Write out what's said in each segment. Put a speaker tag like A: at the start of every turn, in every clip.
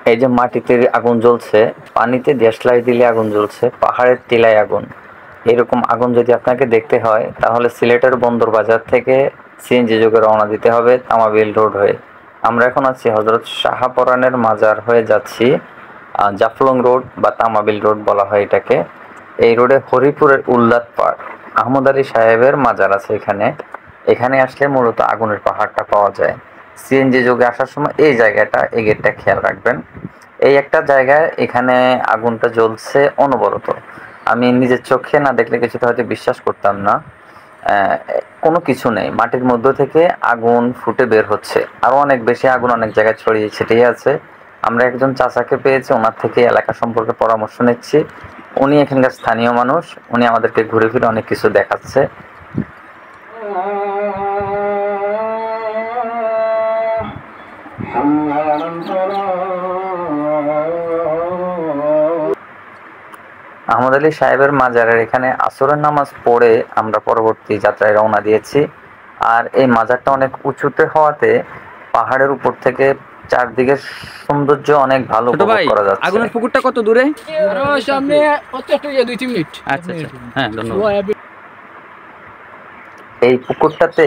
A: এই যে মাটিতে আগুন জ্বলছে, পানিতে দেশলাই দিলে আগুন জ্বলছে, পাহাড়ের টিলায় আগুন। এরকম আগুন যদি আপনাকে দেখতে হয় তাহলে সিলেটের বন্দর বাজার থেকে সিএনজি যোগে রওনা দিতে হবে তামাবিল রোড হয়ে। আমরা এখন আছি হজরত শাহপরানের মাজার হয়ে যাচ্ছি, জাফলং রোড বা তামাবিল রোড বলা হয় এটাকে। এই রোডে হরিপুরের উল্লাদ পাড় আহমদ আলী সাহেবের মাজার আছে এখানে। এখানে আসলে মূলত আগুনের পাহাড়টা পাওয়া যায়। সিএনজি যোগে আসার সময় এই জায়গাটা, এই গেটটা খেয়াল রাখবেন। এই একটা জায়গায় এখানে আগুনটা জ্বলছে অনবরত। আমি নিজের চোখে না দেখলে কিছুটা হয়তো বিশ্বাস করতাম না। কোনো কিছু নেই, মাটির মধ্য থেকে আগুন ফুটে বের হচ্ছে। আরও অনেক বেশি আগুন অনেক জায়গায় ছড়িয়ে ছিটিয়ে আছে। আমরা একজন চাচাকে পেয়েছি, ওনার থেকে এলাকা সম্পর্কে পরামর্শ নিচ্ছি। উনি এখানকার স্থানীয় মানুষ, উনি আমাদেরকে ঘুরে ফিরে অনেক কিছু দেখাচ্ছে। আহমদ আলী সাহেবের মাজারের এখানে আসরের নামাজ পড়ে আমরা পরবর্তী যাত্রায় রওনা দিয়েছি। আর এই মাজারটা অনেক উঁচুতে হওয়াতে পাহাড়ের উপর থেকে চারদিকের সৌন্দর্য অনেক ভালো উপভোগ করা যাচ্ছে।
B: আগুনের পুকুরটা কত দূরে?
C: সামনে 2-3 মিনিট।
B: আচ্ছা আচ্ছা, হ্যাঁ ধন্যবাদ।
A: এই পুকুরটাতে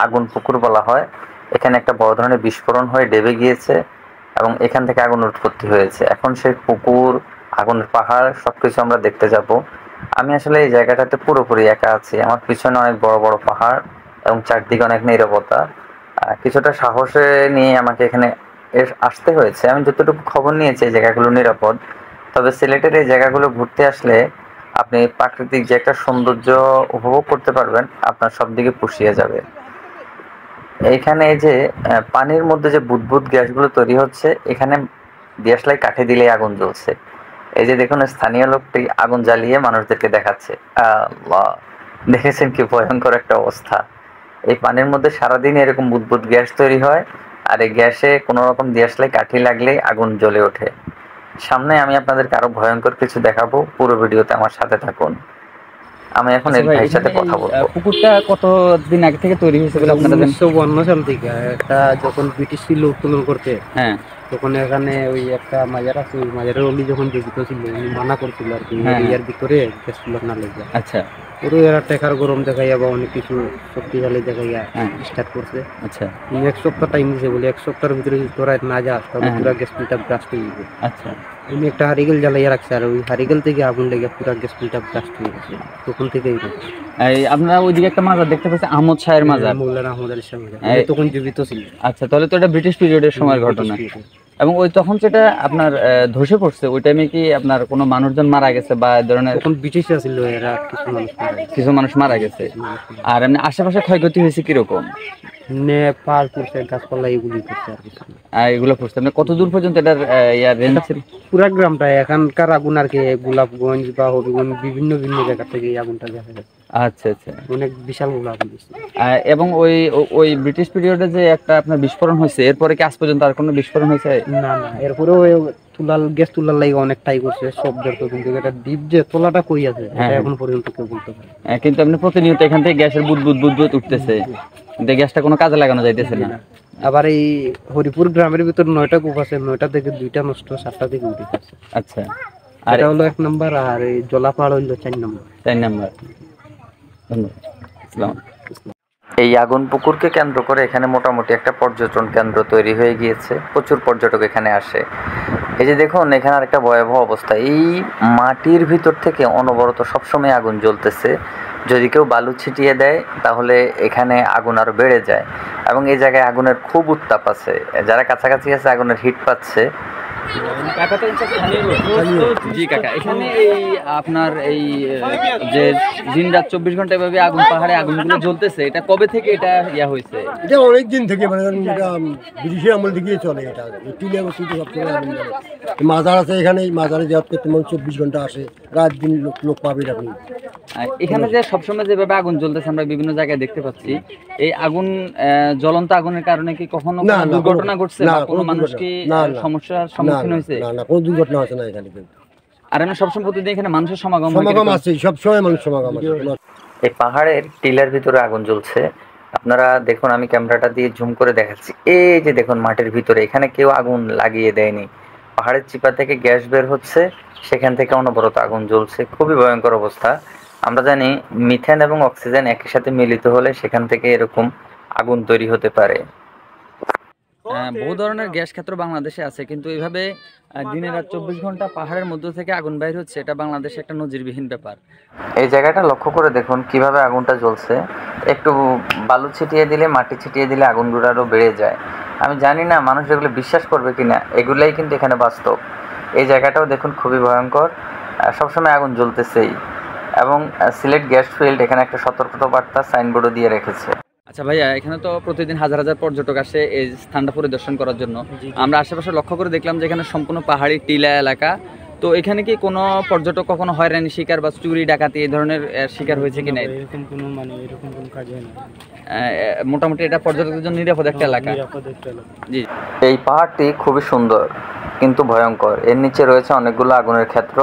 A: আগুন পুকুর বলা হয়। এখানে একটা বড় ধরনের বিস্ফোরণ হয়ে ডেবে গিয়েছে এবং এখান থেকে আগুন উৎপত্তি হয়েছে। এখন সেই পুকুর, আগুনের পাহাড় সবকিছু আমরা দেখতে যাব। আমি আসলে এই জায়গাটাতে পুরোপুরি একা আছি। আমার পিছনে অনেক বড় বড় পাহাড় এবং চারদিকে অনেক নীরবতা। কিছুটা সাহসে নিয়ে আমাকে এখানে আসতে হয়েছে। আমি যতটুকু খবর নিয়েছি এই জায়গাগুলো নিরাপদ। তবে সিলেটের এই জায়গাগুলো ঘুরতে আসলে আপনি প্রাকৃতিক যে একটা সৌন্দর্য উপভোগ করতে পারবেন, আপনার সব দিকে পুষিয়ে যাবে। এইখানে এই যে পানির মধ্যে যে বুদবুদ গ্যাসগুলো তৈরি হচ্ছে, এখানে দেশলাই কাঠে দিলে আগুন জ্বলছে। এই যে দেখুন, স্থানীয় লোকটি আগুন জ্বালিয়ে মানুষদেরকে দেখাচ্ছে। আল্লাহ, দেখেছেন কি ভয়ঙ্কর একটা অবস্থা। এই পানির মধ্যে সারাদিন এরকম বুদবুদ গ্যাস তৈরি হয়, আর এই গ্যাসে কোনো রকম দেশলাই কাঠি লাগলেই আগুন জ্বলে ওঠে। সামনে আমি আপনাদেরকে আরো ভয়ঙ্কর কিছু দেখাবো, পুরো ভিডিওতে আমার সাথে থাকুন। আমি এখন এই ভাইয়ের সাথে কথা বলবো।
B: পুকুরটা কতদিন আগে থেকে তৈরি হয়েছে বলে আপনারা জানেন?
C: 1952 সাল থেকে একটা যখন ব্রিটিশ ছিল উত্তোলন করতে,
B: হ্যাঁ,
C: তখন এখানে ওই একটা মাজার আছে, ওই মাজারের অলি যখন জীবিত ছিল উনি মানা করছিল আর কি এরিয়ার ভিতরে গ্যাস চুলা না লেগে।
B: আচ্ছা,
C: পুরো এরা টেকার গরম দেখাইয়া বা অনেক কিছু শক্তিশালী দেখাইয়া স্টার্ট করছে।
B: আচ্ছা,
C: উনি 1 সপ্তাহ টাইম দিয়েছে বলে 1 সপ্তাহের ভিতরে যদি তোরা না যাস তাহলে পুরো গ্যাস পিলটা ব্লাস্ট হয়ে যাবে।
B: আচ্ছা,
C: উনি একটা হারিকেল জ্বালাইয়া রাখছে আর ওই হারিকেল থেকে আগুন লেগে পুরো গ্যাস পিলটা ব্লাস্ট হয়ে গেছে। তখন থেকেই
B: এই আপনারা ওইদিকে একটা মাজার দেখতে পাচ্ছেন, আহমদ শাহের মাজার,
C: মৌলানা আহমদ আলী শাহ মাজার, তখন জীবিত ছিল।
B: আচ্ছা, তাহলে তো এটা ব্রিটিশ পিরিয়ডের সময়ের ঘটনা। এবং ওই তখন যেটা আপনার ধসে পড়ছে ওই টাইমে কি আপনার কোনো মানুষজন মারা গেছে বা এই ধরনের?
C: তখন ব্রিটিশ ছিল, এরা
B: কিছু মানুষ মারা গেছে। আর এমনি আশেপাশে ক্ষয়ক্ষতি হয়েছে কিরকম?
C: নেপাল করছে, গাছপালা এগুলি করছে আর কি।
B: এগুলো করছে মানে কত দূর পর্যন্ত এটার রেঞ্জ ছিল?
C: পুরা গ্রামটা এখানকার আগুন আর কি, গোলাপগঞ্জ বা হবিগঞ্জ বিভিন্ন বিভিন্ন জায়গা থেকে এই আগুনটা দেখা যায়।
B: আচ্ছা আচ্ছা,
C: অনেক বিশাল বড় আগুন।
B: এবং ওই ওই ব্রিটিশ পিরিয়ডে যে একটা আপনার বিস্ফোরণ হয়েছে, এরপরে কি আজ পর্যন্ত আর কোনো বিস্ফোরণ হয়েছে?
C: না না, এরপরে গ্যাস তুলার লাগে অনেক ট্রাই করছে সব দেশ, কিন্তু এটা দ্বীপ যে তোলাটা কই আছে এটা এখন পর্যন্ত কেউ বলতে পারে।
B: কিন্তু আপনি প্রতিনিয়ত এখান থেকে গ্যাসের বুদবুদ উঠতেছে, কিন্তু গ্যাসটা কোনো কাজে লাগানো যাইতেছে না।
C: আবার এই হরিপুর গ্রামের ভিতর 9টা কূপ আছে, 9টা থেকে 2টা নষ্ট, 7টা থেকে উঠে গেছে।
B: আচ্ছা, আর
C: এটা হলো 1 নম্বর, আর এই জলাপাড় হলো 4 নম্বর।
B: 4 নম্বর। ধন্যবাদ।
A: এই আগুন পুকুরকে কেন্দ্র করে এখানে মোটামুটি একটা পর্যটন কেন্দ্র তৈরি হয়ে গিয়েছে, প্রচুর পর্যটক এখানে আসে। এই যে দেখুন, এখানে একটা ভয়াবহ অবস্থা। এই মাটির ভিতর থেকে অনবরত সবসময় আগুন জ্বলতেছে। যদি কেউ বালু ছিটিয়ে দেয় তাহলে এখানে আগুন আরও বেড়ে যায় এবং এই জায়গায় আগুনের খুব উত্তাপ আছে। যারা কাছাকাছি আছে আগুনের হিট পাচ্ছে।
B: জি কাকা, এখানে এই আপনার এই যে দিন রাত 24 ঘন্টা এভাবে আগুন, পাহাড়ে আগুনগুলো জ্বলতেছে, এটা কবে থেকে এটা ইয়া হয়েছে?
D: এটা অনেক দিন থেকে, মানে এটা ব্রিটিশের আমল থেকেই চলে। এটা টিলে বসিতে সবসময় আগুন জ্বলে। মাজার আছে এখানে, এই মাজারে যাওয়ার করতে মানুষ 24 ঘন্টা আসে, রাত দিন লোক পাবেন আপনি।
B: এখানে যে সবসময় যেভাবে আগুন জ্বলতেছে আমরা বিভিন্ন জায়গায় দেখতে পাচ্ছি, এই আগুন জ্বলন্ত আগুনের কারণে কি কখনো দুর্ঘটনা ঘটছে বা কোনো মানুষ কি সমস্যার সম্মুখীন হয়েছে?
D: না না, কোনো দুর্ঘটনা হচ্ছে না এখানে।
B: আর আমি সবসময় প্রতিদিন এখানে মানুষের সমাগম
D: আছে, সবসময় মানুষ সমাগম আছে।
A: এই পাহাড়ের টিলার ভিতরে আগুন জ্বলছে। আপনারা দেখুন, আমি ক্যামেরাটা দিয়ে জুম করে দেখাচ্ছি। এই যে দেখুন, মাটির ভিতরে এখানে কেউ আগুন লাগিয়ে দেয়নি, পাহাড়ের চিপা থেকে গ্যাস বের হচ্ছে, সেখান থেকে অনবরত আগুন জ্বলছে, খুবই ভয়ঙ্কর অবস্থা। আমরা জানি মিথেন এবং অক্সিজেন একই সাথে মিলিত হলে সেখান থেকে এরকম আগুন তৈরি হতে পারে।
B: বহু ধরনের গ্যাস ক্ষেত্র বাংলাদেশে আছে, কিন্তু এইভাবে দিনে রাত 24 ঘন্টা পাহাড়ের মধ্য থেকে আগুন বাইর হচ্ছে, এটা বাংলাদেশে একটা নজিরবিহীন ব্যাপার।
A: এই জায়গাটা লক্ষ্য করে দেখুন কিভাবে আগুনটা জ্বলছে। একটু বালু ছিটিয়ে দিলে, মাটি ছিটিয়ে দিলে আগুনগুলো আরও বেড়ে যায়। আমি জানি না মানুষ এগুলো বিশ্বাস করবে কিনা, এগুলাই কিন্তু এখানে বাস্তব। এই জায়গাটাও দেখুন খুবই ভয়ঙ্কর, সবসময় আগুন জ্বলতেছেই। এবং সিলেট গ্যাস ফিল্ড এখানে একটা সতর্কতা বার্তা সাইনবোর্ডও দিয়ে রেখেছে।
B: আচ্ছা ভাইয়া, এখানে তো প্রতিদিন হাজার হাজার পর্যটক আসে এই স্থানটা পরিদর্শন করার জন্য। আমরা আশেপাশে লক্ষ্য করে দেখলাম যে এখানে সম্পূর্ণ পাহাড়ি টিলা এলাকা। তো এখানে কি কোনো পর্যটক কখনো হয়রানি শিকার বা চুরি ডাকাতি এই ধরনের শিকার হয়েছে কিনা?
C: এরকম কোনো কাজ হয় না।
B: মোটামুটি এটা পর্যটকদের জন্য নিরাপদ একটা এলাকা। জি।
A: এই পাহাড়টি খুবই সুন্দর কিন্তু ভয়ঙ্কর। এর নিচে রয়েছে অনেকগুলো আগুনের ক্ষেত্র।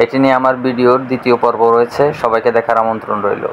A: এটি নিয়ে আমার ভিডিওর দ্বিতীয় পর্ব রয়েছে, সবাইকে দেখার আমন্ত্রণ রইল।